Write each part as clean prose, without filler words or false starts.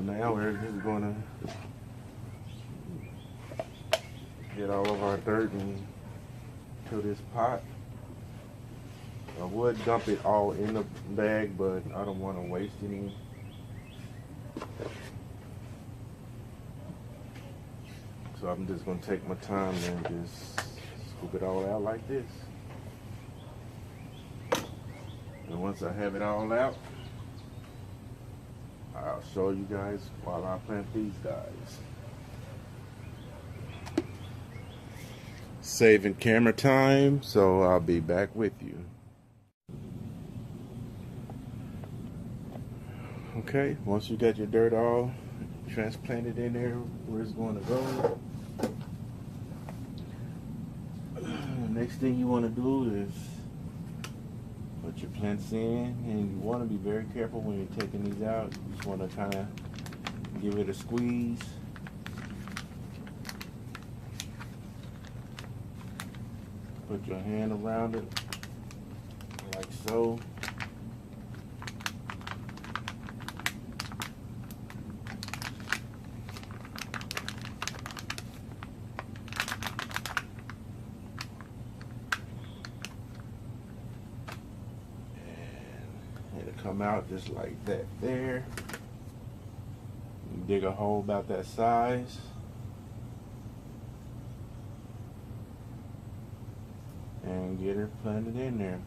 So now we're just gonna get all of our dirt into this pot. I would dump it all in the bag, but I don't want to waste any. So I'm just going to take my time and just scoop it all out like this. And once I have it all out, I'll show you guys while I plant these guys. Saving camera time, so I'll be back with you. Okay, once you got your dirt all transplanted in there where it's going to go, next thing you want to do is put your plants in, and you want to be very careful when you're taking these out. You just want to kind of give it a squeeze. Put your hand around it like so. Come out just like that there. You dig a hole about that size. And get her planted in there.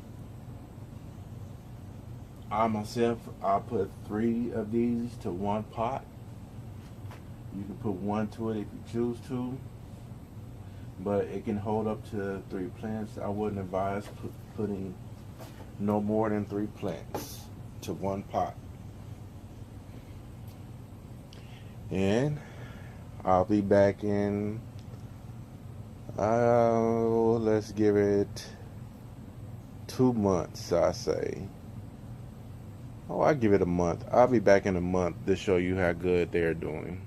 I'll put 3 of these to 1 pot. You can put 1 to it if you choose to. But it can hold up to 3 plants. I wouldn't advise putting no more than 3 plants to 1 pot. And I'll be back in, let's give it 2 months, I say. I give it a month. I'll be back in a month to show you how good they're doing.